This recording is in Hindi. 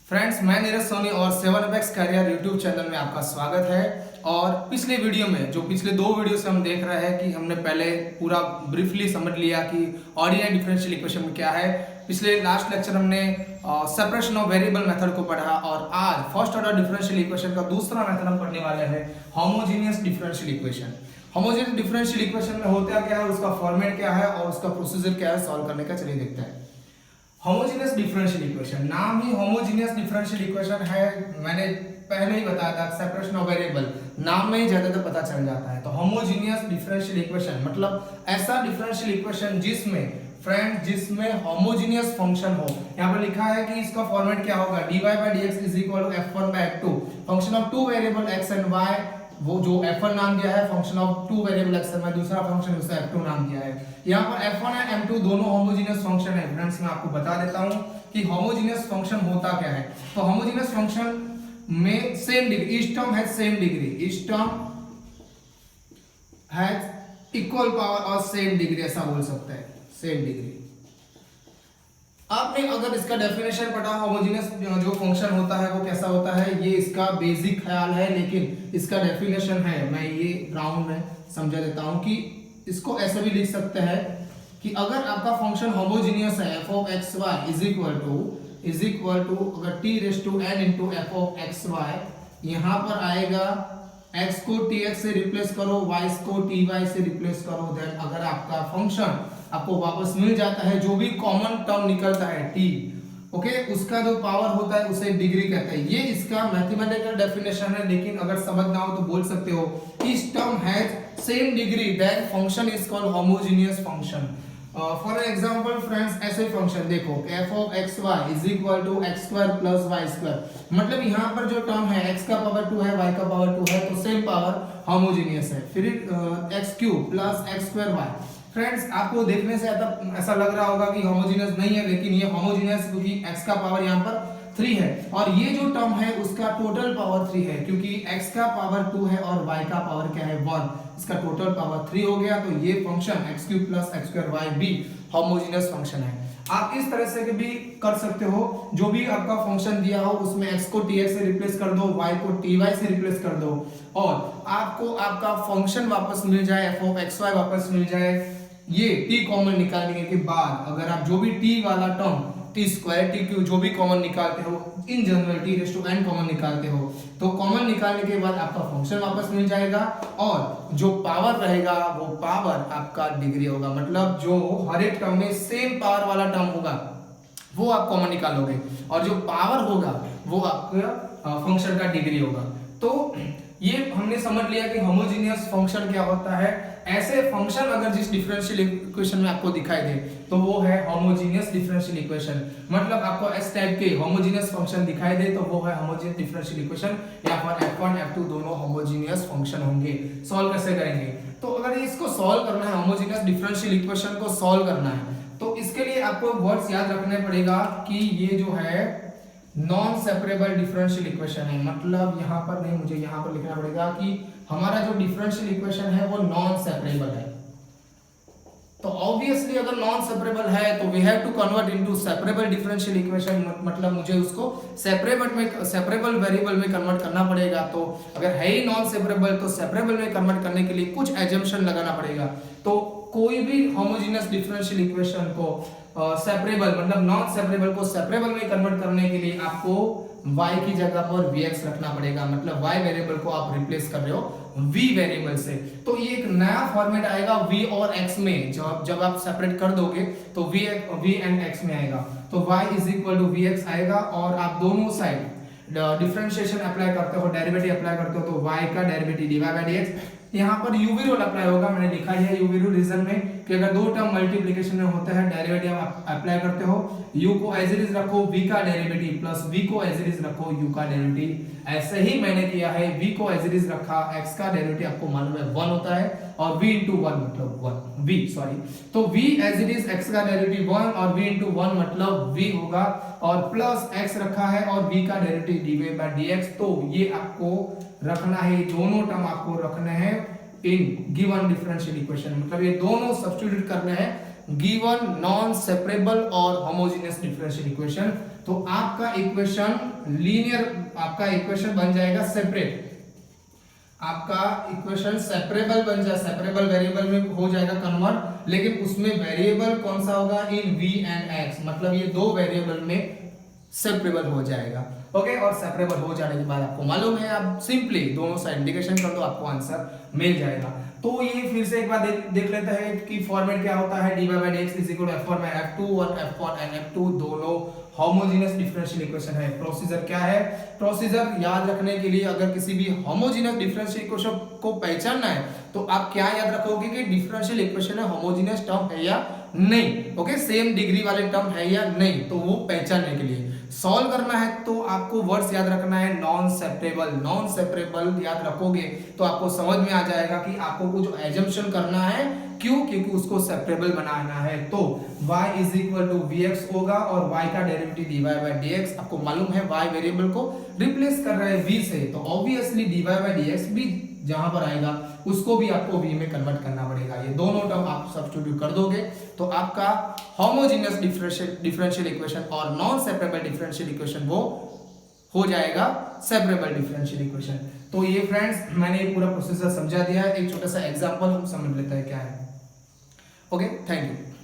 फ्रेंड्स, मैं नीरज सोनी और 7X करियर यूट्यूब चैनल में आपका स्वागत है। और पिछले वीडियो में जो पिछले दो वीडियो से हम देख रहे हैं कि हमने पहले पूरा ब्रीफली समझ लिया कि ऑर्डिनरी डिफरेंशियल इक्वेशन में क्या है। पिछले लास्ट लेक्चर हमने सेपरेशन ऑफ वेरिएबल मेथड को पढ़ा और आज फर्स्ट ऑर्डर डिफरेंशियल इक्वेशन का दूसरा मेथड हम पढ़ने वाले हैं, homogeneous differential equation. Homogeneous differential equation में होता क्या है, उसका फॉर्मेट क्या है और उसका प्रोसीजर क्या है सॉल्व करने का, चलिए देखते हैं। होमोजेनियस डिफरेंशियल इक्वेशन, नाम ही होमोजेनियस डिफरेंशियल इक्वेशन है। मैंने पहले ही बताया था सेपरेशन ऑफ वेरिएबल, नाम में ही ज्यादातर पता चल जाता है। तो होमोजेनियस डिफरेंशियल इक्वेशन मतलब ऐसा डिफरेंशियल इक्वेशन जिसमें होमोजेनियस फंक्शन हो। यहाँ पर लिखा है कि इसका फॉर्मेट क्या होगा, dy by dx is equal to f1 by f2, function of two variable x and y। वो जो f1 नाम दिया है function of two variable x and y, दूसरा फंक्शन उसका f2 नाम दिया है। यहाँ पर f1 एंड m2 दोनों होमोजेनियस फंक्शन है। फ्रेंड्स, मैं आपको बता देता हूँ कि होमोजेनियस फंक्शन होता क्या है। तो होमोजेनियस फंक्शन में same degree, each term has same degree, each term has equal power और सेम डिग्री, ऐसा बोल सकते हैं, सेम डिग्री। आपने अगर इसका डेफिनेशन पढ़ा, होमोजेनियस जो फंक्शन होता है वो कैसा होता है, ये इसका बेसिक ख्याल है, लेकिन इसका डेफिनेशन है, मैं ये राउंड में समझा देता हूं कि इसको ऐसे भी लिख सकते हैं कि अगर आपका फंक्शन होमोजेनियस है f of x y is equal to अगर t raise to n into f of x y, यहां पर आएगा x को tx से रिप्लेस करो, y को ty से रिप्लेस करो, देन अगर आपका फंक्शन आपको वापस मिल जाता है, जो भी कॉमन टर्म निकलता है t, ओके, उसका जो पावर होता है उसे डिग्री कहते हैं। ये इसका मैथमेटिकल डेफिनेशन है, लेकिन अगर समझ ना हो तो बोल सकते हो इस term has same degree then function is called homogeneous function. For example friends, ऐसे फंक्शन देखो f of x y is equal to x square plus y square, मतलब यहाँ पर जो टर्म है x का पावर 2 है, y का पावर 2 है, तो सेम पावर होमोजेनियस है। फिर x cube plus x square y। Friends, आपको देखने से ऐसा लग रहा होगा कि होमोजेनियस नहीं है, लेकिन ये होमोजेनियस क्योंकि x का पावर यहाँ पर 3 है और ये जो टर्म है उसका टोटल पावर 3 है, क्योंकि x का पावर 2 है और y का पावर क्या है 1, इसका टोटल पावर 3 हो गया। तो ये function x cube plus x square y भी होमोजेनियस फंक्शन है। आप इस तरह से भी कर सकते हो, जो भी आपका फंक्शन दिया हो उसमें x को tx से रिप्लेस कर दो, y को ty से रिप्लेस कर दो और आपको आपका फंक्शन वापस मिल जाए, f of xy वापस मिल जाए। ये t कॉमन निकालने के बाद अगर आप जो भी t वाला term t square t cube जो भी कॉमन निकालते हो, in general t raise to n common निकालते हो, तो कॉमन निकालने के बाद आपका फंक्शन वापस मिल जाएगा और जो पावर रहेगा वो पावर आपका डिग्री होगा। मतलब जो हर एक टर्म में सेम पावर वाला टर्म होगा वो आप कॉमन निकालोगे और जो पावर होगा वो आपका फंक्शन का डिग्री होगा। तो ये हमने समझ लिया कि होमोजेनियस फंक्शन क्या होता है। ऐसे फंक्शन अगर जिस डिफरेंशियल इक्वेशन में आपको दिखाई दे तो वो है होमोजेनियस डिफरेंशियल इक्वेशन। मतलब आपको इस टाइप के होमोजेनियस फंक्शन दिखाई दे तो वो है होमोजेनियस डिफरेंशियल इक्वेशन। यहाँ पर f1 f2 दोनों होमोजेनियस फंक्शन होंगे। सॉल्व कैसे करेंगे, तो अगर इसको सॉल्व करना है, होमोजेनियस डिफरेंशियल इक्वेशन को सॉल्व करना है, तो इसके लिए आपको वर्ड्स याद रखने पड़ेगा कि ये जो है नॉन सेपरेबल डिफरेंशियल इक्वेशन है। मतलब यहाँ पर नहीं, मुझे यहाँ पर लिखना पड़ेगा कि हमारा जो डिफरेंशियल इक्वेशन है वो नॉन सेपरेबल है। तो ऑब्वियसली अगर नॉन सेपरेबल है तो we have to convert into separable differential equation. मतलब मुझे उसको सेपरेबल वेरिएबल में कन्वर्ट करना पड़ेगा। तो अगर है ही नॉन सेपरेबल तो सेपरेबल में कन्वर्ट करने के लिए कुछ एजम्पशन लगाना पड़ेगा। तो कोई भी होमोजेनियस डिफरेंशियल इक्वेशन को सेपरेबल मतलब नॉन सेपरेबल को सेपरेबल में कन्वर्ट करने के लिए आपको y की जगह पर vx रखना पड़ेगा। मतलब y वेरिएबल को आप रिप्लेस कर रहे हो v वेरिएबल से, तो ये एक नया फॉर्मेट आएगा v और x में। जब आप सेपरेट कर दोगे तो v एंड x में आएगा, तो y is equal to vx आएगा और आप दोनों साइड डिफरेंशिएशन अप्लाई करते हो, डेरिवेटिव अप्लाई करते हो, तो y का डेरिवेटिव dy by dx। यहाँ पर यूवी रूल अप्लाई होगा, मैंने लिखा है यूवी रूल रीजन में कि अगर दो टर्म मल्टीप्लिकेशन में होता है डेरिवेटिव आप अप्लाई करते हो, u को एज इट इज रखो, v का डेरिवेटिव प्लस v को एज इट इज रखो, u का डेरिवेटिव। ऐसे ही मैंने किया है, v को एज इट इज रखा, x का डेरिवेटिव आपको मालूम है 1 होता है और v into 1 मतलब 1 v सॉरी, तो v as it is x का डेरिवेटिव 1 और v into 1 मतलब v होगा और प्लस x रखा है और v का डेरिवेटिव dy by dx। तो ये आपको रखना है, दोनों टर्म आपको रखने हैं इन गिवन डिफरेंशियल इक्वेशन। मतलब ये दोनों सब्स्टिट्यूट करने हैं गिवन नॉन सेपरेबल और होमोजेनियस डिफरेंशियल इक्वेशन, तो आपका इक्वेशन लीनियर, आपका इक्वेशन बन जाएगा सेपरेट, आपका इक्वेशन सेपरेबल बन जाए, सेपरेबल वेरिएबल में हो जाएगा कन्वर्ट, लेकिन उसमें वेरिएबल कौन सा होगा, इन v एंड x, मतलब ये दो वेरिएबल में सेपरेबल हो जाएगा। ओके, और सेपरेबल हो जाने के बाद आपको मालूम है, आप सिंपली दोनों साइड इंटीग्रेशन कर दो, आपको आंसर मिल जाएगा। तो ये फिर से एक बार देख लेते हैं कि फॉर्मेट क्या होता है, dy by dx is equal to f1 by f2 और f1 एंड f2 दोनों होमोजेनियस डिफरेंशियल इक्वेशन है। प्रोसीजर क्या है, प्रोसीजर याद रखने के लिए अगर किसी भी होमोजेनियस डिफरेंशियल इक्वेशन को पहचानना है तो आप क्या याद रखोगे कि डिफरेंशियल इक्वेशन है होमोजेनियस टर्म है या नहीं, ओके, सेम डिग्री वाले टर्म है या नहीं, तो वो पहचानने के लिए सॉल्व करना है तो आपको वर्ड्स याद रखना है नॉन सेपरेबल। नॉन सेपरेबल याद रखोगे तो आपको समझ में आ जाएगा कि आपको कुछ एजम्पशन करना है, क्यों, क्योंकि उसको सेपरेबल बनाना है। तो y is equal to vx होगा और y का डेरिवेटिव dy by dx, आपको मालूम है y वेरिएबल को रिप्लेस कर रहे हैं v से, तो ऑब्वियसली dy by dx भी जहां पर आएगा उसको भी आपको v में कन्वर्ट करना पड़ेगा। ये दोनों टर्म आप सब्स्टिट्यूट कर दोगे तो आपका होमोजेनियस डिफरेंशियल इक्वेशन और नॉन सेपरेबल डिफरेंशियल इक्वेशन वो हो जाएगा सेपरेबल डिफरेंशियल इक्वेशन। तो ये फ्रेंड्स मैंने ये पूरा प्रोसेसर समझा दिया है, एक छोटा सा एग्जांपल हम समझ लेते हैं क्या है। Okay, thank you.